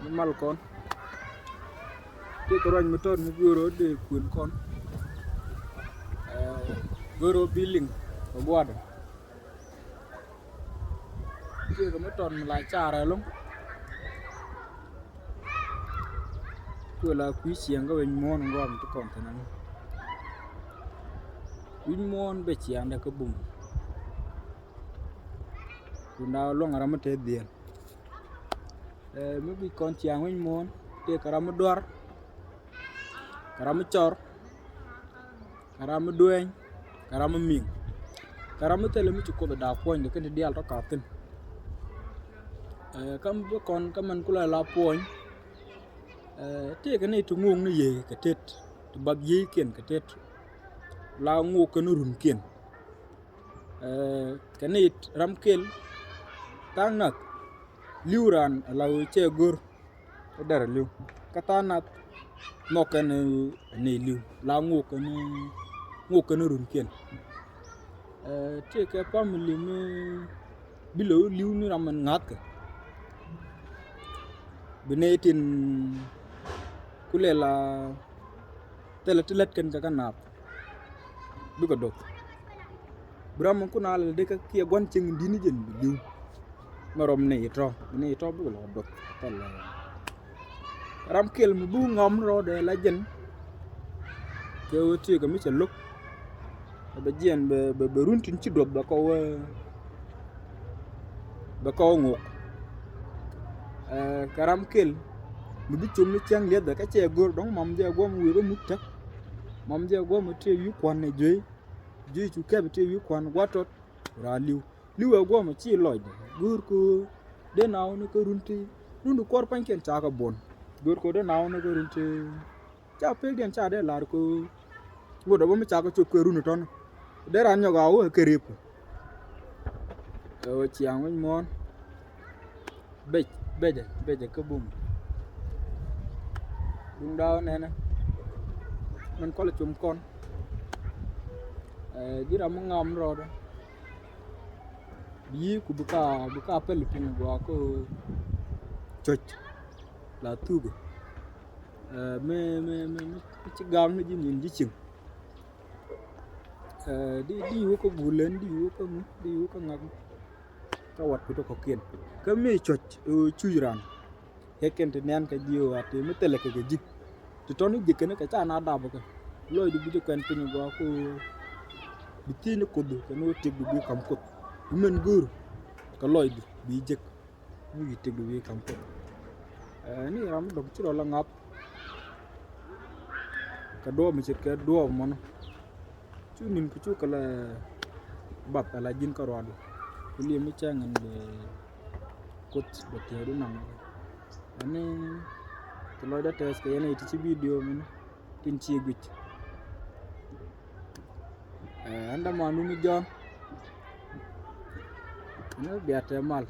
mal con cái con một ton goro để cuốn con goro billing ở bùa đó cái một ton lại trả rồi luôn tôi là quý xiềng cái bên mòn ngon tôi còn thế nào bên mòn bị xiềng đã có bùng chúng ta luôn ở một thế điện mới bị con xiềng bên mòn để cả một đuôi Karam chor, karam dueng, karam ming, karam tele mi cukup dah poin dekat dia alto kapten. Kam bukan kaman kula la poin, tiga ni tu ngung ni ye ketet, tu bab ye kian ketet, la ngu kenurun kian. Kanit ramkel, tangat, liuran lau cegur, dar liu, katanat. Mokan ni liu la ngu kan run kian te ka family me bilo liu ni raman ngat ka benetin kulela telet kan ka nap du ka dok bram ku na le de ka kia gwan ching dini jen liu marom ne to bu la dok tal ram kel mu bu ngom ro de la jen ke ti ga mi che luk ba jen be run tin ci dob ba ko ngok karam kel mu bi chum ni chang le da ka che gor dong mam je go mu wi mu tak mam je go mu te yu kwan ne je chu ke te yu kwan watot ra liu go mu chi loy de gor ko de naw ne ko run ti rundu kor pan ken cha ka bon gor ko de naw na ko runte cha pe den cha de lar ko wodo bo mi cha ko ko runu ton de ran nyoga wo kerip o chiang wen mon beje ko bum dum daw nena man ko la chum kon dira mo ngam ro do bi ku buka pel pin go ko choch la tugu me ci gam ni jin ji cing di wo ko gulen di wo ko ngak ka wat ko ko ken ka me choch chuiran heken te nan ka jiwo ate me tele ka jik to toni jikene ka cha na da ba ka loy du bu ken pin go ko bitini ko du ka no tegdu bi kam ko men gur ka loy du bi jek bu tegdu bi kam ko ni ram dog ci la ngap ka do mi ka do mon chu nin ku chu kala bab ala jin ka rodo ku li mi changan be kot be teru nang ani to lo da tes ka yana ti ci video min tin ci guc anda manu mi jon no biate mal